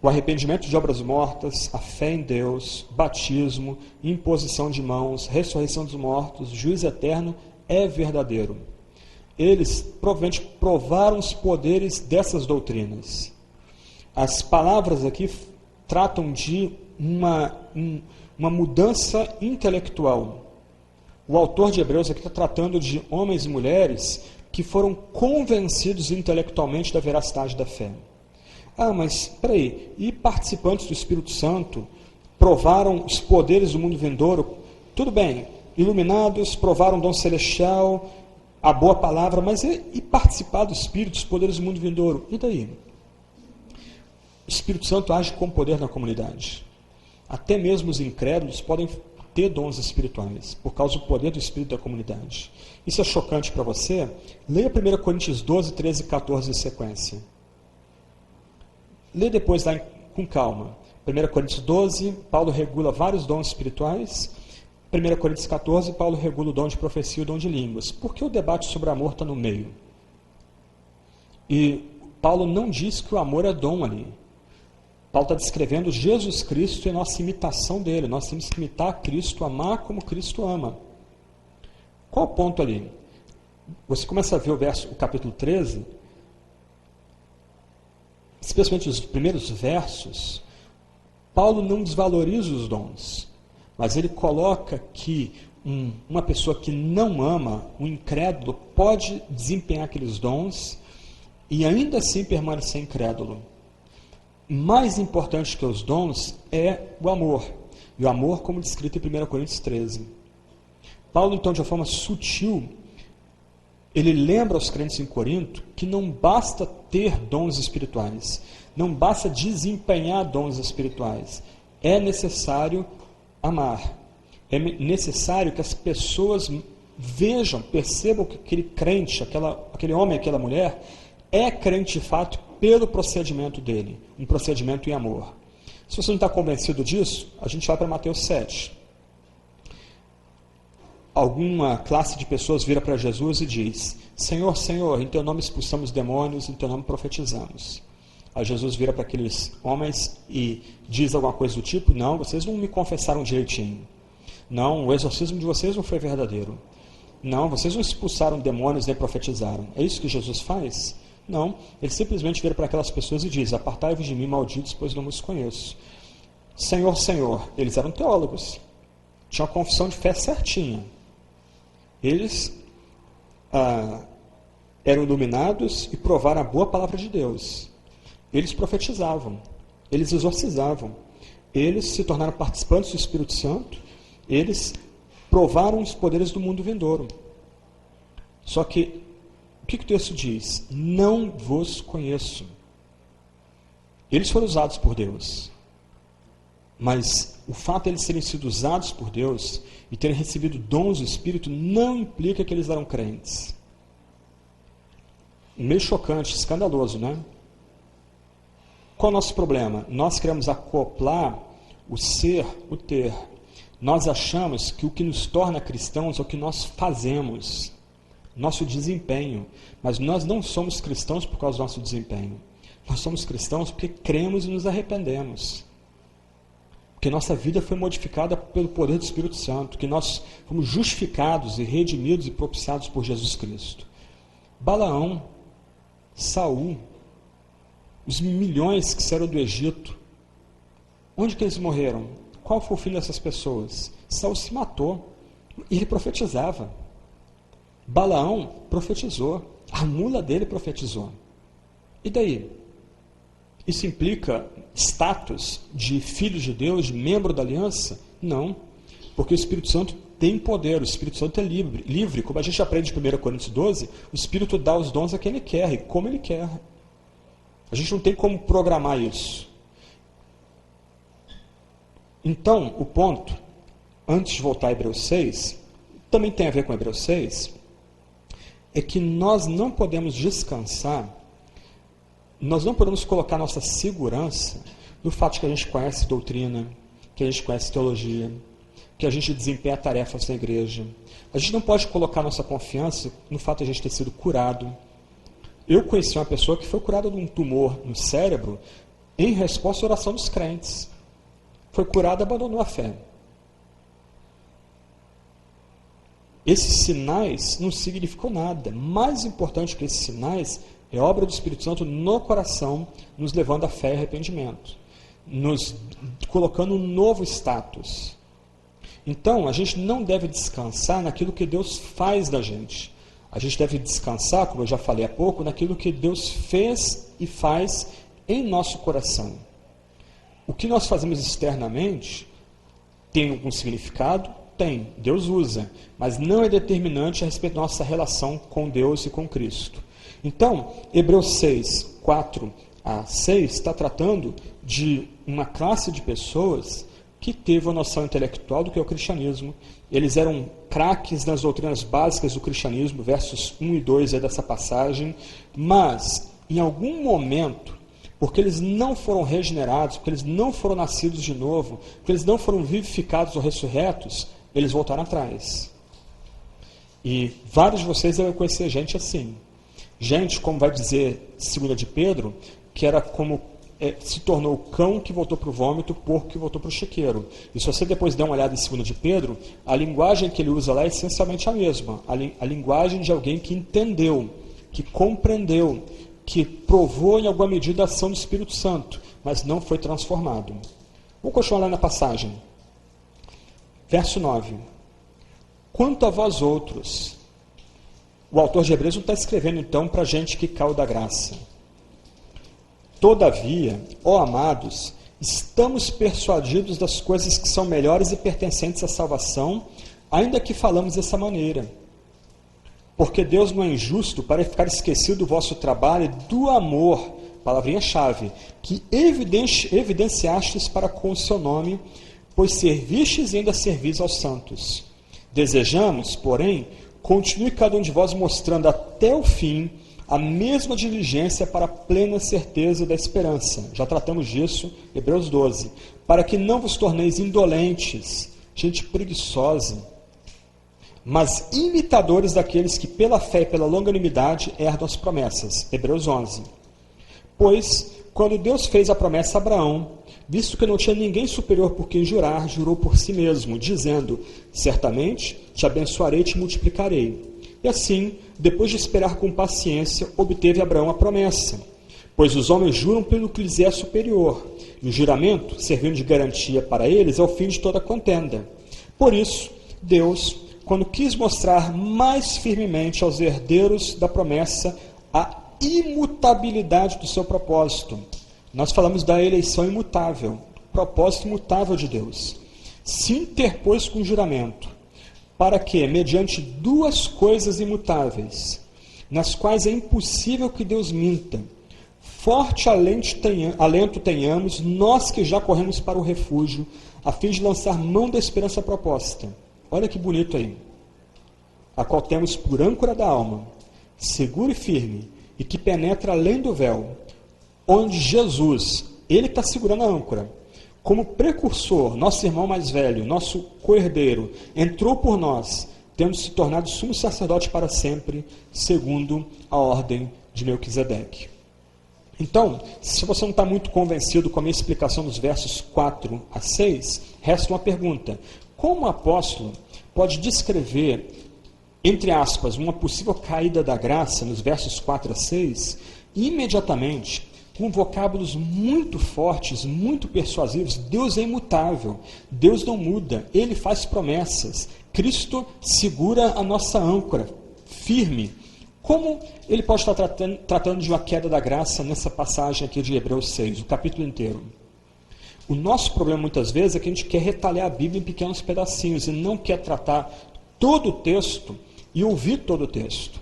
o arrependimento de obras mortas, a fé em Deus, batismo, imposição de mãos, ressurreição dos mortos, juízo eterno é verdadeiro. Eles provavelmente provaram os poderes dessas doutrinas. As palavras aqui tratam de uma mudança intelectual. O autor de Hebreus aqui está tratando de homens e mulheres que foram convencidos intelectualmente da veracidade da fé. Ah, mas espera aí, e participantes do Espírito Santo provaram os poderes do mundo vindouro? Tudo bem, iluminados, provaram o dom celestial, a boa palavra, mas e participar do Espírito, dos poderes do mundo vindouro? E daí? O Espírito Santo age com poder na comunidade. Até mesmo os incrédulos podem ter dons espirituais, por causa do poder do Espírito da comunidade. Isso é chocante para você? Leia 1 Coríntios 12, 13 e 14 em sequência. Lê depois lá com calma. 1 Coríntios 12, Paulo regula vários dons espirituais. 1 Coríntios 14, Paulo regula o dom de profecia e o dom de línguas. Por que o debate sobre amor está no meio? E Paulo não diz que o amor é dom ali. Paulo está descrevendo Jesus Cristo e nossa imitação dele. Nós temos que imitar Cristo, amar como Cristo ama. Qual o ponto ali? Você começa a ver o capítulo 13, especialmente os primeiros versos. Paulo não desvaloriza os dons, mas ele coloca que uma pessoa que não ama, um incrédulo, pode desempenhar aqueles dons e ainda assim permanecer incrédulo. Mais importante que os dons é o amor. E o amor, como descrito em 1 Coríntios 13. Paulo, então, de uma forma sutil, ele lembra aos crentes em Corinto que não basta ter dons espirituais, não basta desempenhar dons espirituais. É necessário amar. É necessário que as pessoas vejam, percebam que aquele crente, aquele homem, aquela mulher, é crente de fato pelo procedimento dele, um procedimento em amor. Se você não está convencido disso, a gente vai para Mateus 7. Alguma classe de pessoas vira para Jesus e diz: Senhor, Senhor, em teu nome expulsamos demônios, em teu nome profetizamos. Aí Jesus vira para aqueles homens e diz alguma coisa do tipo: não, vocês não me confessaram direitinho. Não, o exorcismo de vocês não foi verdadeiro. Não, vocês não expulsaram demônios nem profetizaram. É isso que Jesus faz? Não, ele simplesmente vira para aquelas pessoas e diz: apartai-vos de mim, malditos, pois não vos conheço. Senhor, Senhor. Eles eram teólogos, tinham a confissão de fé certinha. Eles eram iluminados e provaram a boa palavra de Deus. Eles profetizavam, eles exorcizavam, eles se tornaram participantes do Espírito Santo, eles provaram os poderes do mundo vindouro. Só que, o que o texto diz? Não vos conheço. Eles foram usados por Deus. Mas o fato de eles terem sido usados por Deus e terem recebido dons do Espírito não implica que eles eram crentes. Meio chocante, escandaloso, né? Qual é o nosso problema? Nós queremos acoplar o ser, o ter. Nós achamos que o que nos torna cristãos é o que nós fazemos, nosso desempenho. Mas nós não somos cristãos por causa do nosso desempenho. Nós somos cristãos porque cremos e nos arrependemos. Que nossa vida foi modificada pelo poder do Espírito Santo, que nós fomos justificados e redimidos e propiciados por Jesus Cristo. Balaão, Saul, os milhões que saíram do Egito, onde que eles morreram? Qual foi o fim dessas pessoas? Saul se matou, ele profetizava. Balaão profetizou, a mula dele profetizou. E daí? Isso implica status de filho de Deus, de membro da aliança? Não, porque o Espírito Santo tem poder, o Espírito Santo é livre. Como a gente aprende em 1 Coríntios 12, o Espírito dá os dons a quem Ele quer e como Ele quer. A gente não tem como programar isso. Então, o ponto, antes de voltar a Hebreus 6, também tem a ver com Hebreus 6, é que nós não podemos descansar, nós não podemos colocar nossa segurança no fato de que a gente conhece doutrina, que a gente conhece teologia, que a gente desempenha tarefas na igreja. A gente não pode colocar nossa confiança no fato de a gente ter sido curado. Eu conheci uma pessoa que foi curada de um tumor no cérebro em resposta à oração dos crentes. Foi curada e abandonou a fé. Esses sinais não significam nada. Mais importante que esses sinais é a obra do Espírito Santo no coração, nos levando à fé e arrependimento, nos colocando um novo status. Então, a gente não deve descansar naquilo que Deus faz da gente. A gente deve descansar, como eu já falei há pouco, naquilo que Deus fez e faz em nosso coração. O que nós fazemos externamente tem algum significado? Tem, Deus usa, mas não é determinante a respeito da nossa relação com Deus e com Cristo. Então, Hebreus 6, 4 a 6 está tratando de uma classe de pessoas que teve uma noção intelectual do que é o cristianismo. Eles eram craques nas doutrinas básicas do cristianismo, versos 1 e 2 dessa passagem, mas, em algum momento, porque eles não foram regenerados, porque eles não foram nascidos de novo, porque eles não foram vivificados ou ressurretos, eles voltaram atrás. E vários de vocês devem conhecer gente assim. Gente, como vai dizer 2 de Pedro, que era como se tornou o cão que voltou para o vômito, o porco que voltou para o chiqueiro. E se você depois der uma olhada em 2 de Pedro, a linguagem que ele usa lá é essencialmente a mesma. A linguagem de alguém que entendeu, que compreendeu, que provou em alguma medida a ação do Espírito Santo, mas não foi transformado. Vamos continuar lá na passagem. Verso 9. Quanto a vós outros, o autor de Hebreus não está escrevendo então para gente que caiu da graça. Todavia, ó amados, estamos persuadidos das coisas que são melhores e pertencentes à salvação, ainda que falamos dessa maneira. Porque Deus não é injusto para ficar esquecido do vosso trabalho e do amor, palavrinha-chave, que evidenciastes para com o seu nome, pois servistes e ainda servis aos santos. Desejamos, porém, continue cada um de vós mostrando até o fim a mesma diligência para a plena certeza da esperança. Já tratamos disso, Hebreus 12. Para que não vos torneis indolentes, gente preguiçosa, mas imitadores daqueles que pela fé e pela longanimidade herdam as promessas. Hebreus 11. Pois, quando Deus fez a promessa a Abraão, visto que não tinha ninguém superior por quem jurar, jurou por si mesmo, dizendo, certamente te abençoarei e te multiplicarei. E assim, depois de esperar com paciência, obteve Abraão a promessa. Pois os homens juram pelo que lhes é superior, e o juramento, servindo de garantia para eles, é o fim de toda contenda. Por isso, Deus, quando quis mostrar mais firmemente aos herdeiros da promessa a imutabilidade do seu propósito, nós falamos da eleição imutável, propósito imutável de Deus, se interpôs com juramento, para que, mediante duas coisas imutáveis, nas quais é impossível que Deus minta, forte alento tenhamos, nós que já corremos para o refúgio, a fim de lançar mão da esperança proposta. Olha que bonito aí. A qual temos por âncora da alma, seguro e firme, e que penetra além do véu, onde Jesus, ele está segurando a âncora, como precursor, nosso irmão mais velho, nosso co-herdeiro, entrou por nós, tendo se tornado sumo sacerdote para sempre, segundo a ordem de Melquisedeque. Então, se você não está muito convencido com a minha explicação dos versos 4 a 6, resta uma pergunta. Como o apóstolo pode descrever, entre aspas, uma possível caída da graça nos versos 4 a 6, e imediatamente, com vocábulos muito fortes, muito persuasivos? Deus é imutável, Deus não muda, Ele faz promessas, Cristo segura a nossa âncora, firme. Como ele pode estar tratando de uma queda da graça nessa passagem aqui de Hebreus 6, o capítulo inteiro? O nosso problema muitas vezes é que a gente quer retalhar a Bíblia em pequenos pedacinhos e não quer tratar todo o texto e ouvir todo o texto.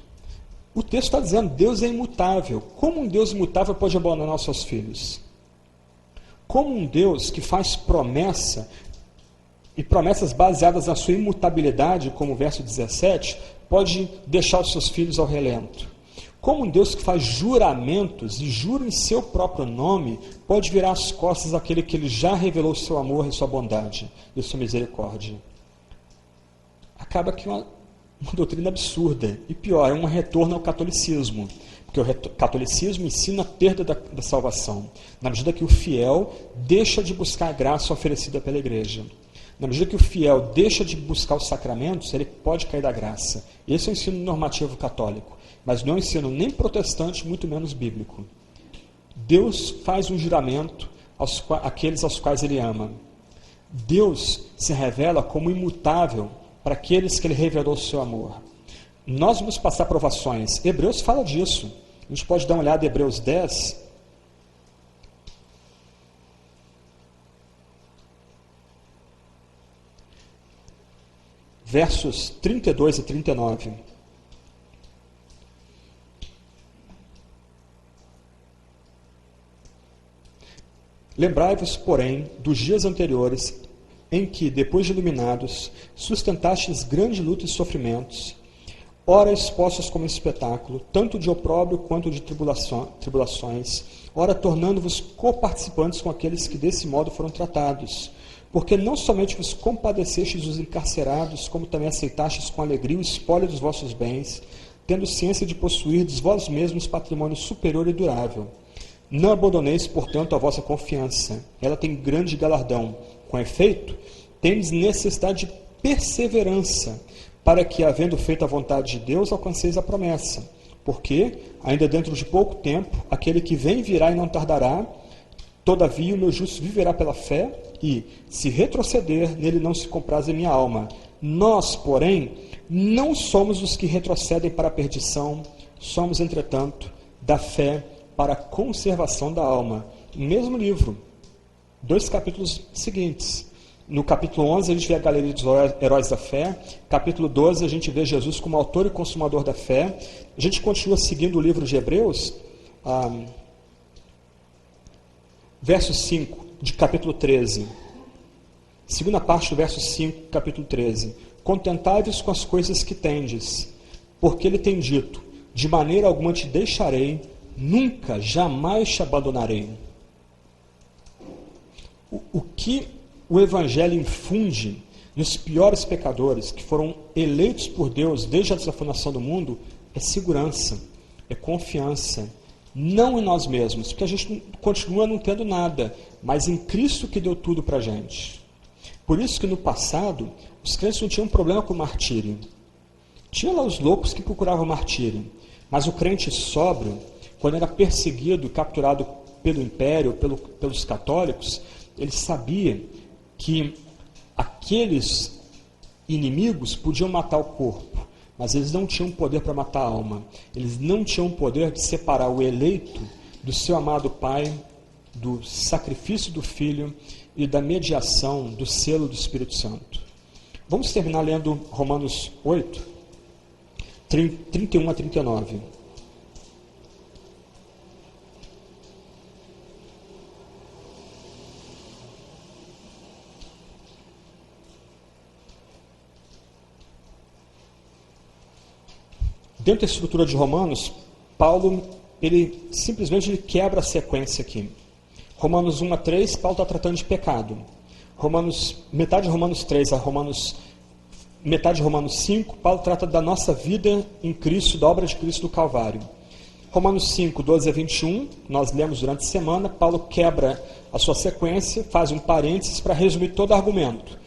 O texto está dizendo, Deus é imutável. Como um Deus imutável pode abandonar os seus filhos? Como um Deus que faz promessa, e promessas baseadas na sua imutabilidade, como o verso 17, pode deixar os seus filhos ao relento? Como um Deus que faz juramentos e jura em seu próprio nome, pode virar as costas àquele que ele já revelou seu amor e sua bondade e sua misericórdia? Acaba que uma doutrina absurda, e pior, é um retorno ao catolicismo, porque o catolicismo ensina a perda da salvação, na medida que o fiel deixa de buscar a graça oferecida pela igreja. Na medida que o fiel deixa de buscar os sacramentos, ele pode cair da graça. Esse é o ensino normativo católico, mas não é um ensino nem protestante, muito menos bíblico. Deus faz um juramento àqueles aos quais ele ama. Deus se revela como imutável para aqueles que ele revelou o seu amor. Nós vamos passar provações. Hebreus fala disso. A gente pode dar uma olhada em Hebreus 10. versos 32 e 39. Lembrai-vos, porém, dos dias anteriores, em que, depois de iluminados, sustentastes grande luta e sofrimentos, ora expostos como espetáculo, tanto de opróbrio quanto de tribulações, ora tornando-vos coparticipantes com aqueles que desse modo foram tratados, porque não somente vos compadecestes dos encarcerados, como também aceitastes com alegria o espólio dos vossos bens, tendo ciência de possuirdes vós mesmos patrimônio superior e durável. Não abandoneis, portanto, a vossa confiança. Ela tem grande galardão. Com efeito, tendes necessidade de perseverança, para que, havendo feito a vontade de Deus, alcanceis a promessa. Porque, ainda dentro de pouco tempo, aquele que vem virá e não tardará. Todavia, o meu justo viverá pela fé, e, se retroceder, nele não se compraz a minha alma. Nós, porém, não somos os que retrocedem para a perdição, somos, entretanto, da fé para a conservação da alma. No mesmo livro, 2 capítulos seguintes. No capítulo 11, a gente vê a galeria dos heróis da fé. Capítulo 12, a gente vê Jesus como autor e consumador da fé. A gente continua seguindo o livro de Hebreus, verso 5, de capítulo 13. Segunda parte do verso 5, capítulo 13. Contentai-vos com as coisas que tendes, porque ele tem dito, de maneira alguma te deixarei, nunca, jamais te abandonarei. O que o Evangelho infunde nos piores pecadores, que foram eleitos por Deus desde a fundação do mundo, é segurança, é confiança. Não em nós mesmos, porque a gente continua não tendo nada, mas em Cristo que deu tudo para a gente. Por isso que no passado, os crentes não tinham problema com o martírio. Tinha lá os loucos que procuravam martírio, mas o crente sóbrio, quando era perseguido, capturado pelo império, pelos católicos, ele sabia que aqueles inimigos podiam matar o corpo, mas eles não tinham poder para matar a alma. Eles não tinham poder de separar o eleito do seu amado Pai, do sacrifício do Filho e da mediação do selo do Espírito Santo. Vamos terminar lendo Romanos 8, 31 a 39. Dentro da estrutura de Romanos, Paulo, ele simplesmente quebra a sequência aqui. Romanos 1 a 3, Paulo está tratando de pecado. Metade de Romanos 3 a metade de Romanos 5, Paulo trata da nossa vida em Cristo, da obra de Cristo do Calvário. Romanos 5, 12 a 21, nós lemos durante a semana, Paulo quebra a sua sequência, faz um parênteses para resumir todo o argumento.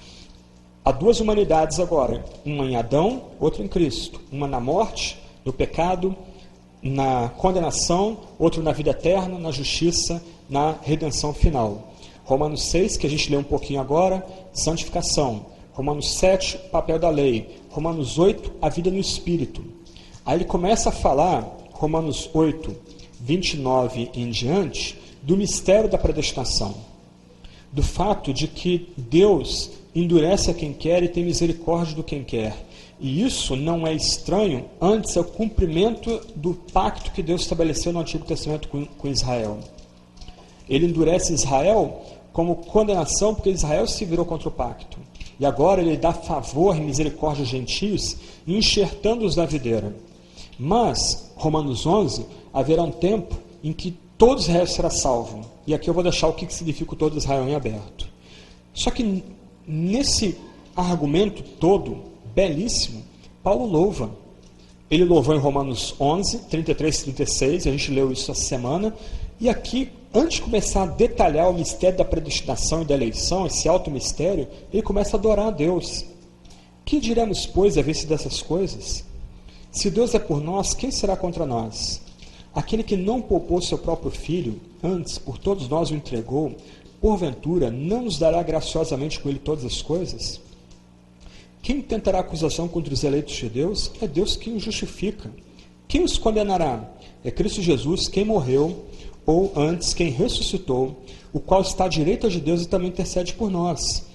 Há duas humanidades agora, uma em Adão, outra em Cristo. Uma na morte, no pecado, na condenação, outro na vida eterna, na justiça, na redenção final. Romanos 6, que a gente lê um pouquinho agora, santificação. Romanos 7, papel da lei. Romanos 8, a vida no Espírito. Aí ele começa a falar, Romanos 8, 29 em diante, do mistério da predestinação. Do fato de que Deus endurece a quem quer e tem misericórdia do quem quer. E isso não é estranho, antes é o cumprimento do pacto que Deus estabeleceu no Antigo Testamento com Israel. Ele endurece Israel como condenação, porque Israel se virou contra o pacto. E agora ele dá favor e misericórdia aos gentios, enxertando-os na videira. Mas, Romanos 11, haverá um tempo em que todo Israel será salvo. E aqui eu vou deixar o que significa o todo Israel em aberto. Só que nesse argumento todo, belíssimo, Paulo louva. Ele louvou em Romanos 11, 33 e 36, a gente leu isso essa semana. E aqui, antes de começar a detalhar o mistério da predestinação e da eleição, esse alto mistério, ele começa a adorar a Deus. Que diremos, pois, a vista dessas coisas? Se Deus é por nós, quem será contra nós? Aquele que não poupou seu próprio filho, antes por todos nós o entregou, porventura não nos dará graciosamente com ele todas as coisas? Quem tentará acusação contra os eleitos de Deus? É Deus quem os justifica. Quem os condenará? É Cristo Jesus, quem morreu, ou antes, quem ressuscitou, o qual está à direita de Deus e também intercede por nós.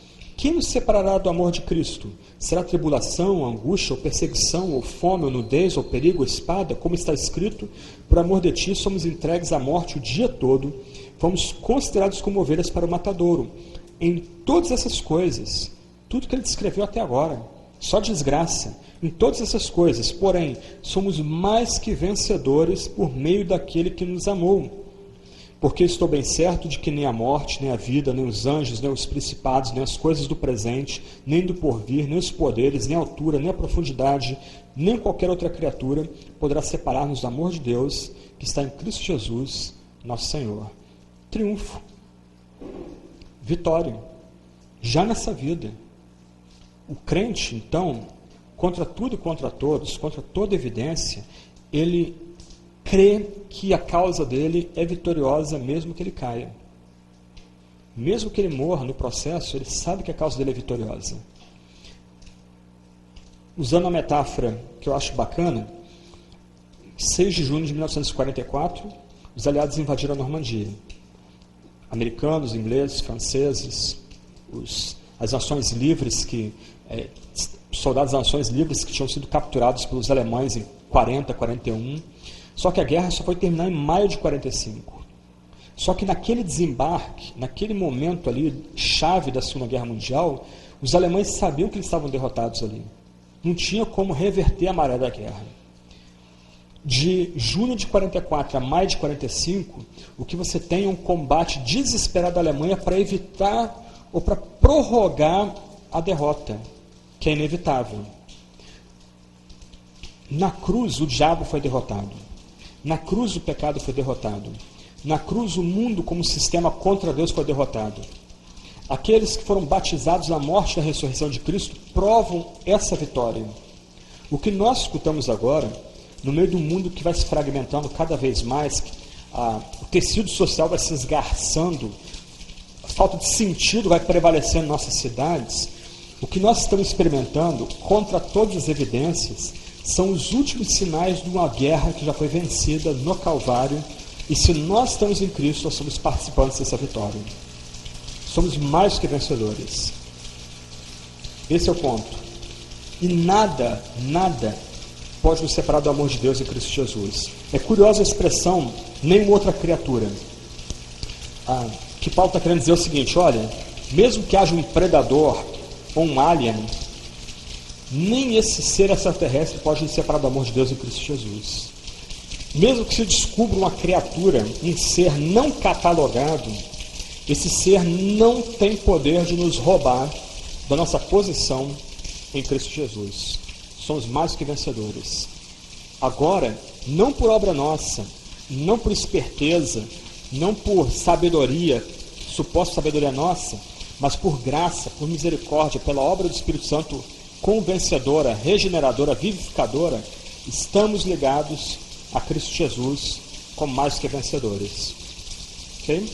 Quem nos separará do amor de Cristo? Será tribulação, angústia, ou perseguição, ou fome, ou nudez, ou perigo, ou espada? Como está escrito, por amor de ti somos entregues à morte o dia todo, fomos considerados como ovelhas para o matadouro. Em todas essas coisas, tudo que ele descreveu até agora, só desgraça. Em todas essas coisas, porém, somos mais que vencedores por meio daquele que nos amou. Porque estou bem certo de que nem a morte, nem a vida, nem os anjos, nem os principados, nem as coisas do presente, nem do porvir, nem os poderes, nem a altura, nem a profundidade, nem qualquer outra criatura poderá separar-nos do amor de Deus que está em Cristo Jesus, nosso Senhor. Triunfo, vitória, já nessa vida. O crente, então, contra tudo e contra todos, contra toda evidência, ele crê que a causa dele é vitoriosa mesmo que ele caia. Mesmo que ele morra no processo, ele sabe que a causa dele é vitoriosa. Usando a metáfora que eu acho bacana, 6 de junho de 1944, os aliados invadiram a Normandia. Americanos, ingleses, franceses, as nações livres, soldados das nações livres que tinham sido capturados pelos alemães em 40, 41. Só que a guerra só foi terminar em maio de 45. Só que naquele desembarque, naquele momento ali, chave da Segunda Guerra Mundial, os alemães sabiam que eles estavam derrotados ali. Não tinha como reverter a maré da guerra. De junho de 44 a maio de 45, o que você tem é um combate desesperado da Alemanha para evitar ou para prorrogar a derrota, que é inevitável. Na cruz, o diabo foi derrotado. Na cruz, o pecado foi derrotado. Na cruz, o mundo como sistema contra Deus foi derrotado. Aqueles que foram batizados na morte e na ressurreição de Cristo provam essa vitória. O que nós escutamos agora, no meio do mundo que vai se fragmentando cada vez mais, o tecido social vai se esgarçando, a falta de sentido vai prevalecendo em nossas cidades, o que nós estamos experimentando, contra todas as evidências, são os últimos sinais de uma guerra que já foi vencida no Calvário, e se nós estamos em Cristo, nós somos participantes dessa vitória. Somos mais que vencedores. Esse é o ponto. E nada pode nos separar do amor de Deus em Cristo Jesus. É curiosa a expressão, nenhuma outra criatura. Que Paulo está querendo dizer o seguinte, olha, mesmo que haja um predador ou um alien, nem esse ser extraterrestre pode nos separar do amor de Deus em Cristo Jesus. Mesmo que se descubra uma criatura, um ser não catalogado, esse ser não tem poder de nos roubar da nossa posição em Cristo Jesus. Somos mais que vencedores. Agora, não por obra nossa, não por esperteza, não por sabedoria, suposta sabedoria nossa, mas por graça, por misericórdia, pela obra do Espírito Santo convencedora, regeneradora, vivificadora, estamos ligados a Cristo Jesus como mais que vencedores. Ok?